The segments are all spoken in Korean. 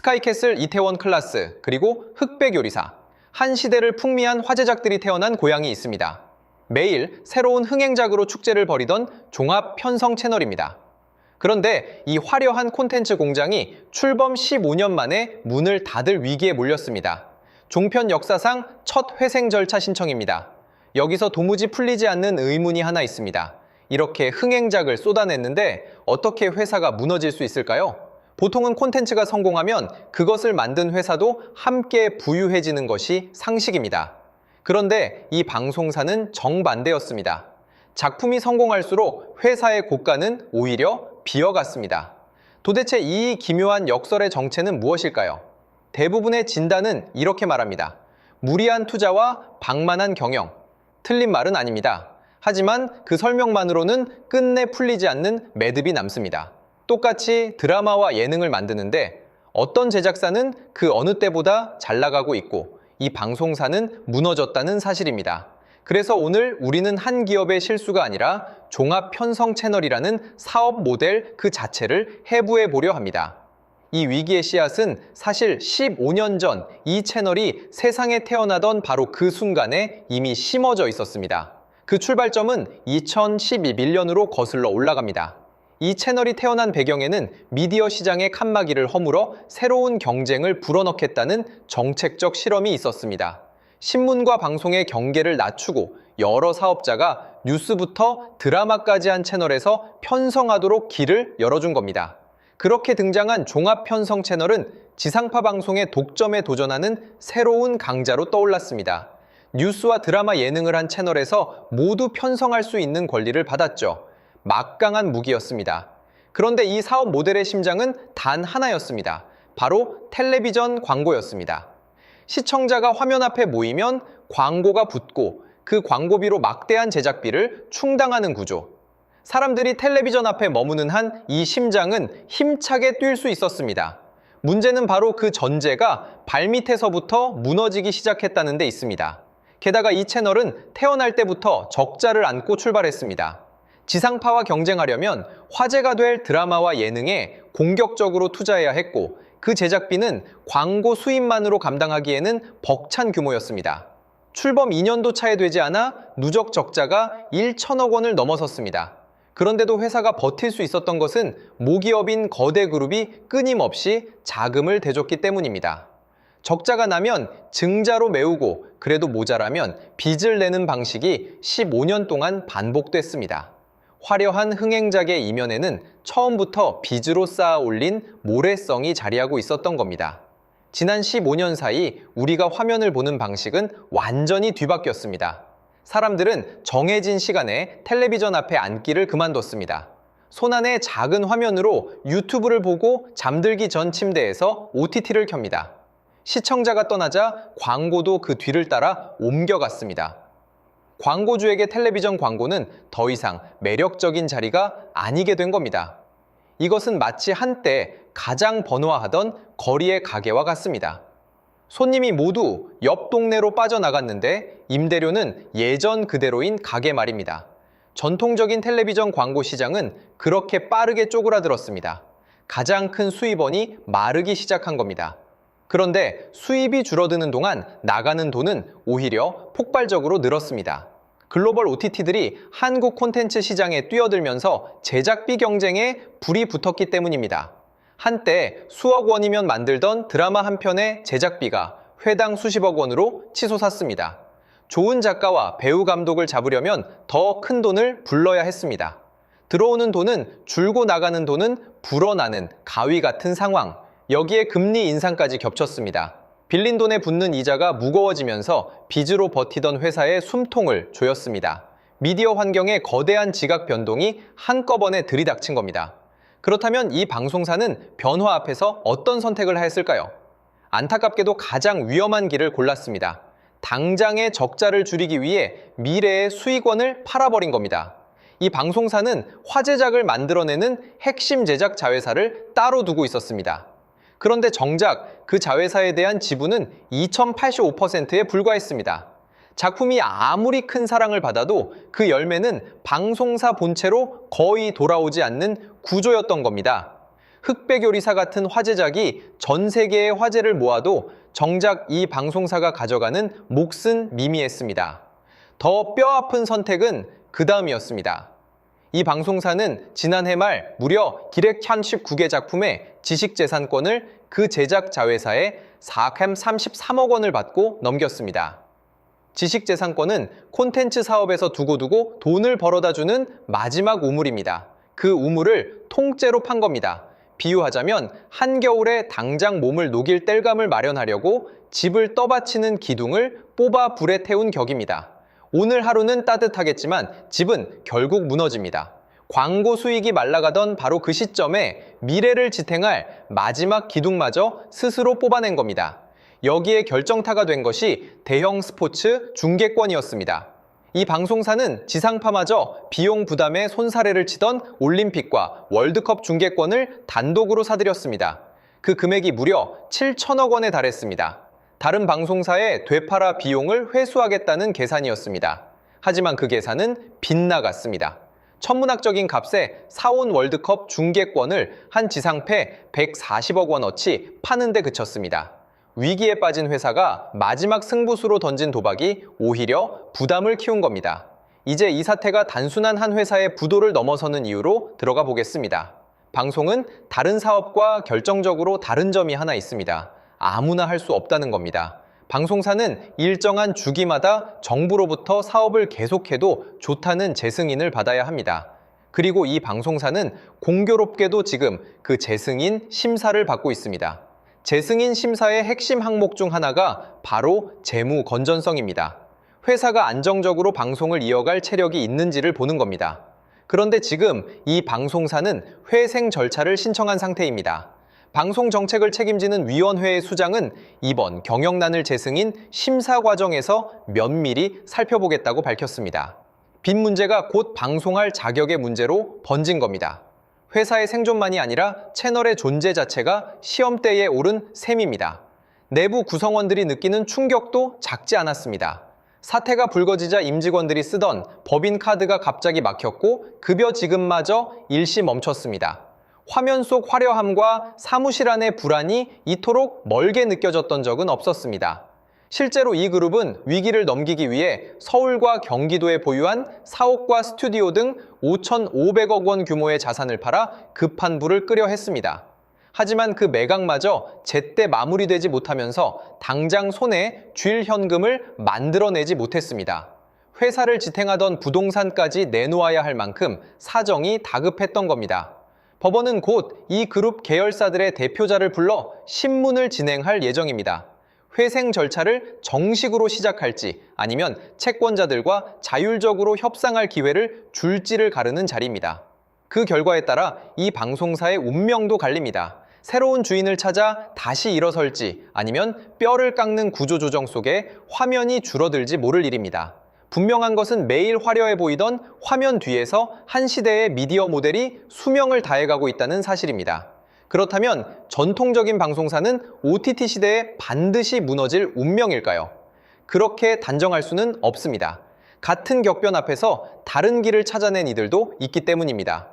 스카이캐슬 이태원 클라스, 그리고 흑백 요리사. 한 시대를 풍미한 화제작들이 태어난 고향이 있습니다. 매일 새로운 흥행작으로 축제를 벌이던 종합 편성 채널입니다. 그런데 이 화려한 콘텐츠 공장이 출범 15년 만에 문을 닫을 위기에 몰렸습니다. 종편 역사상 첫 회생 절차 신청입니다. 여기서 도무지 풀리지 않는 의문이 하나 있습니다. 이렇게 흥행작을 쏟아냈는데 어떻게 회사가 무너질 수 있을까요? 보통은 콘텐츠가 성공하면 그것을 만든 회사도 함께 부유해지는 것이 상식입니다. 그런데 이 방송사는 정반대였습니다. 작품이 성공할수록 회사의 고가는 오히려 비어갔습니다. 도대체 이 기묘한 역설의 정체는 무엇일까요? 대부분의 진단은 이렇게 말합니다. 무리한 투자와 방만한 경영. 틀린 말은 아닙니다. 하지만 그 설명만으로는 끝내 풀리지 않는 매듭이 남습니다. 똑같이 드라마와 예능을 만드는데 어떤 제작사는 그 어느 때보다 잘 나가고 있고 이 방송사는 무너졌다는 사실입니다. 그래서 오늘 우리는 한 기업의 실수가 아니라 종합 편성 채널이라는 사업 모델 그 자체를 해부해 보려 합니다. 이 위기의 씨앗은 사실 15년 전 이 채널이 세상에 태어나던 바로 그 순간에 이미 심어져 있었습니다. 그 출발점은 2011년으로 거슬러 올라갑니다. 이 채널이 태어난 배경에는 미디어 시장의 칸막이를 허물어 새로운 경쟁을 불어넣겠다는 정책적 실험이 있었습니다. 신문과 방송의 경계를 낮추고 여러 사업자가 뉴스부터 드라마까지 한 채널에서 편성하도록 길을 열어준 겁니다. 그렇게 등장한 종합 편성 채널은 지상파 방송의 독점에 도전하는 새로운 강자로 떠올랐습니다. 뉴스와 드라마 예능을 한 채널에서 모두 편성할 수 있는 권리를 받았죠. 막강한 무기였습니다. 그런데 이 사업 모델의 심장은 단 하나였습니다. 바로 텔레비전 광고였습니다. 시청자가 화면 앞에 모이면 광고가 붙고 그 광고비로 막대한 제작비를 충당하는 구조. 사람들이 텔레비전 앞에 머무는 한 이 심장은 힘차게 뛸 수 있었습니다. 문제는 바로 그 전제가 발밑에서부터 무너지기 시작했다는 데 있습니다. 게다가 이 채널은 태어날 때부터 적자를 안고 출발했습니다. 지상파와 경쟁하려면 화제가 될 드라마와 예능에 공격적으로 투자해야 했고 그 제작비는 광고 수입만으로 감당하기에는 벅찬 규모였습니다. 출범 2년도 차에 되지 않아 누적 적자가 1천억 원을 넘어섰습니다. 그런데도 회사가 버틸 수 있었던 것은 모기업인 거대 그룹이 끊임없이 자금을 대줬기 때문입니다. 적자가 나면 증자로 메우고 그래도 모자라면 빚을 내는 방식이 15년 동안 반복됐습니다. 화려한 흥행작의 이면에는 처음부터 빚으로 쌓아 올린 모래성이 자리하고 있었던 겁니다. 지난 15년 사이 우리가 화면을 보는 방식은 완전히 뒤바뀌었습니다. 사람들은 정해진 시간에 텔레비전 앞에 앉기를 그만뒀습니다. 손안의 작은 화면으로 유튜브를 보고 잠들기 전 침대에서 OTT를 켭니다. 시청자가 떠나자 광고도 그 뒤를 따라 옮겨갔습니다. 광고주에게 텔레비전 광고는 더 이상 매력적인 자리가 아니게 된 겁니다. 이것은 마치 한때 가장 번화하던 거리의 가게와 같습니다. 손님이 모두 옆 동네로 빠져나갔는데 임대료는 예전 그대로인 가게 말입니다. 전통적인 텔레비전 광고 시장은 그렇게 빠르게 쪼그라들었습니다. 가장 큰 수입원이 마르기 시작한 겁니다. 그런데 수입이 줄어드는 동안 나가는 돈은 오히려 폭발적으로 늘었습니다. 글로벌 OTT들이 한국 콘텐츠 시장에 뛰어들면서 제작비 경쟁에 불이 붙었기 때문입니다. 한때 수억 원이면 만들던 드라마 한 편의 제작비가 회당 수십억 원으로 치솟았습니다. 좋은 작가와 배우 감독을 잡으려면 더 큰 돈을 불러야 했습니다. 들어오는 돈은 줄고 나가는 돈은 불어나는 가위 같은 상황. 여기에 금리 인상까지 겹쳤습니다. 빌린 돈에 붙는 이자가 무거워지면서 빚으로 버티던 회사의 숨통을 조였습니다. 미디어 환경의 거대한 지각 변동이 한꺼번에 들이닥친 겁니다. 그렇다면 이 방송사는 변화 앞에서 어떤 선택을 했을까요? 안타깝게도 가장 위험한 길을 골랐습니다. 당장의 적자를 줄이기 위해 미래의 수익원을 팔아버린 겁니다. 이 방송사는 화제작을 만들어내는 핵심 제작 자회사를 따로 두고 있었습니다. 그런데 정작 그 자회사에 대한 지분은 2085%에 불과했습니다. 작품이 아무리 큰 사랑을 받아도 그 열매는 방송사 본체로 거의 돌아오지 않는 구조였던 겁니다. 흑백 요리사 같은 화제작이 전 세계의 화제를 모아도 정작 이 방송사가 가져가는 몫은 미미했습니다. 더 뼈아픈 선택은 그 다음이었습니다. 이 방송사는 지난해 말 무려 기획 39개 작품의 지식재산권을 그 제작 자회사에 433억 원을 받고 넘겼습니다. 지식재산권은 콘텐츠 사업에서 두고두고 돈을 벌어다주는 마지막 우물입니다. 그 우물을 통째로 판 겁니다. 비유하자면 한겨울에 당장 몸을 녹일 땔감을 마련하려고 집을 떠받치는 기둥을 뽑아 불에 태운 격입니다. 오늘 하루는 따뜻하겠지만 집은 결국 무너집니다. 광고 수익이 말라가던 바로 그 시점에 미래를 지탱할 마지막 기둥마저 스스로 뽑아낸 겁니다. 여기에 결정타가 된 것이 대형 스포츠 중계권이었습니다. 이 방송사는 지상파마저 비용 부담에 손사래를 치던 올림픽과 월드컵 중계권을 단독으로 사들였습니다. 그 금액이 무려 7천억 원에 달했습니다. 다른 방송사의 되팔아 비용을 회수하겠다는 계산이었습니다. 하지만 그 계산은 빗나갔습니다. 천문학적인 값에 사온 월드컵 중계권을 한 지상패 140억 원어치 파는 데 그쳤습니다. 위기에 빠진 회사가 마지막 승부수로 던진 도박이 오히려 부담을 키운 겁니다. 이제 이 사태가 단순한 한 회사의 부도를 넘어서는 이유로 들어가 보겠습니다. 방송은 다른 사업과 결정적으로 다른 점이 하나 있습니다. 아무나 할 수 없다는 겁니다. 방송사는 일정한 주기마다 정부로부터 사업을 계속해도 좋다는 재승인을 받아야 합니다. 그리고 이 방송사는 공교롭게도 지금 그 재승인 심사를 받고 있습니다. 재승인 심사의 핵심 항목 중 하나가 바로 재무 건전성입니다. 회사가 안정적으로 방송을 이어갈 체력이 있는지를 보는 겁니다. 그런데 지금 이 방송사는 회생 절차를 신청한 상태입니다. 방송 정책을 책임지는 위원회의 수장은 이번 경영난을 재승인 심사 과정에서 면밀히 살펴보겠다고 밝혔습니다. 빚 문제가 곧 방송할 자격의 문제로 번진 겁니다. 회사의 생존만이 아니라 채널의 존재 자체가 시험대에 오른 셈입니다. 내부 구성원들이 느끼는 충격도 작지 않았습니다. 사태가 불거지자 임직원들이 쓰던 법인 카드가 갑자기 막혔고 급여 지급마저 일시 멈췄습니다. 화면 속 화려함과 사무실 안의 불안이 이토록 멀게 느껴졌던 적은 없었습니다. 실제로 이 그룹은 위기를 넘기기 위해 서울과 경기도에 보유한 사옥과 스튜디오 등 5,500억 원 규모의 자산을 팔아 급한 불을 끄려 했습니다. 하지만 그 매각마저 제때 마무리되지 못하면서 당장 손에 쥘 현금을 만들어내지 못했습니다. 회사를 지탱하던 부동산까지 내놓아야 할 만큼 사정이 다급했던 겁니다. 법원은 곧 이 그룹 계열사들의 대표자를 불러 신문을 진행할 예정입니다. 회생 절차를 정식으로 시작할지 아니면 채권자들과 자율적으로 협상할 기회를 줄지를 가르는 자리입니다. 그 결과에 따라 이 방송사의 운명도 갈립니다. 새로운 주인을 찾아 다시 일어설지 아니면 뼈를 깎는 구조조정 속에 화면이 줄어들지 모를 일입니다. 분명한 것은 매일 화려해 보이던 화면 뒤에서 한 시대의 미디어 모델이 수명을 다해가고 있다는 사실입니다. 그렇다면 전통적인 방송사는 OTT 시대에 반드시 무너질 운명일까요? 그렇게 단정할 수는 없습니다. 같은 격변 앞에서 다른 길을 찾아낸 이들도 있기 때문입니다.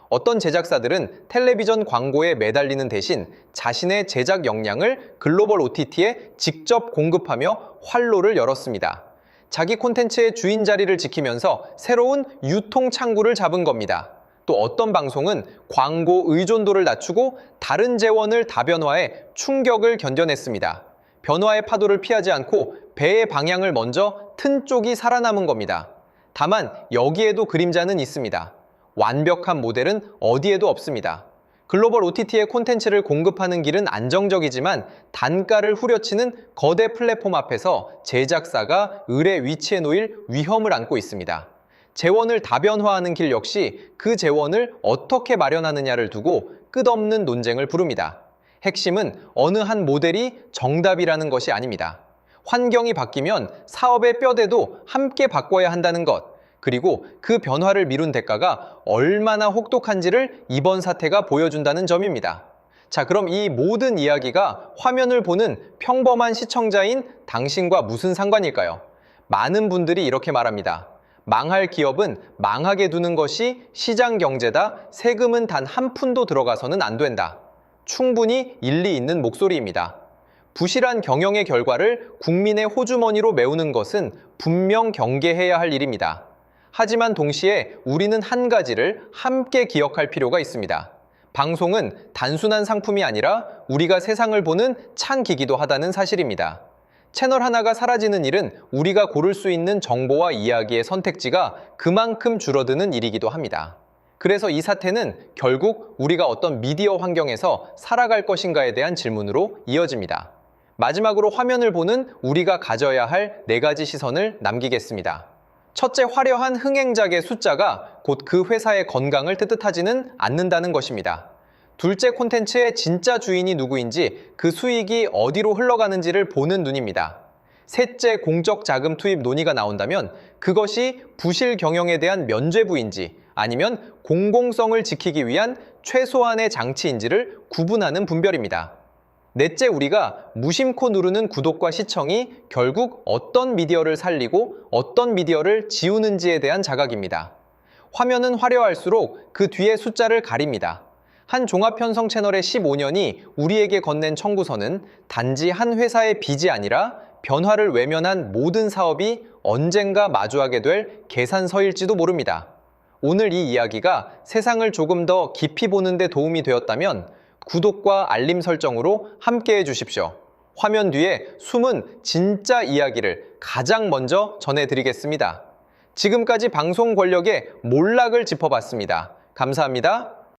어떤 제작사들은 텔레비전 광고에 매달리는 대신 자신의 제작 역량을 글로벌 OTT에 직접 공급하며 활로를 열었습니다. 자기 콘텐츠의 주인 자리를 지키면서 새로운 유통 창구를 잡은 겁니다. 또 어떤 방송은 광고 의존도를 낮추고 다른 재원을 다변화해 충격을 견뎌냈습니다. 변화의 파도를 피하지 않고 배의 방향을 먼저 튼 쪽이 살아남은 겁니다. 다만 여기에도 그림자는 있습니다. 완벽한 모델은 어디에도 없습니다. 글로벌 OTT의 콘텐츠를 공급하는 길은 안정적이지만 단가를 후려치는 거대 플랫폼 앞에서 제작사가 을의 위치에 놓일 위험을 안고 있습니다. 재원을 다변화하는 길 역시 그 재원을 어떻게 마련하느냐를 두고 끝없는 논쟁을 부릅니다. 핵심은 어느 한 모델이 정답이라는 것이 아닙니다. 환경이 바뀌면 사업의 뼈대도 함께 바꿔야 한다는 것, 그리고 그 변화를 미룬 대가가 얼마나 혹독한지를 이번 사태가 보여준다는 점입니다. 자, 그럼 이 모든 이야기가 화면을 보는 평범한 시청자인 당신과 무슨 상관일까요? 많은 분들이 이렇게 말합니다. 망할 기업은 망하게 두는 것이 시장 경제다. 세금은 단 한 푼도 들어가서는 안 된다. 충분히 일리 있는 목소리입니다. 부실한 경영의 결과를 국민의 호주머니로 메우는 것은 분명 경계해야 할 일입니다. 하지만 동시에 우리는 한 가지를 함께 기억할 필요가 있습니다. 방송은 단순한 상품이 아니라 우리가 세상을 보는 찬 기기도 하다는 사실입니다. 채널 하나가 사라지는 일은 우리가 고를 수 있는 정보와 이야기의 선택지가 그만큼 줄어드는 일이기도 합니다. 그래서 이 사태는 결국 우리가 어떤 미디어 환경에서 살아갈 것인가에 대한 질문으로 이어집니다. 마지막으로 화면을 보는 우리가 가져야 할 4가지 시선을 남기겠습니다. 첫째, 화려한 흥행작의 숫자가 곧 그 회사의 건강을 뜻하지는 않는다는 것입니다. 둘째, 콘텐츠의 진짜 주인이 누구인지, 그 수익이 어디로 흘러가는지를 보는 눈입니다. 셋째, 공적 자금 투입 논의가 나온다면 그것이 부실 경영에 대한 면죄부인지 아니면 공공성을 지키기 위한 최소한의 장치인지를 구분하는 분별입니다. 넷째, 우리가 무심코 누르는 구독과 시청이 결국 어떤 미디어를 살리고 어떤 미디어를 지우는지에 대한 자각입니다. 화면은 화려할수록 그 뒤에 숫자를 가립니다. 한 종합편성 채널의 15년이 우리에게 건넨 청구서는 단지 한 회사의 빚이 아니라 변화를 외면한 모든 사업이 언젠가 마주하게 될 계산서일지도 모릅니다. 오늘 이 이야기가 세상을 조금 더 깊이 보는 데 도움이 되었다면 구독과 알림 설정으로 함께해 주십시오. 화면 뒤에 숨은 진짜 이야기를 가장 먼저 전해드리겠습니다. 지금까지 방송 권력의 몰락을 짚어봤습니다. 감사합니다.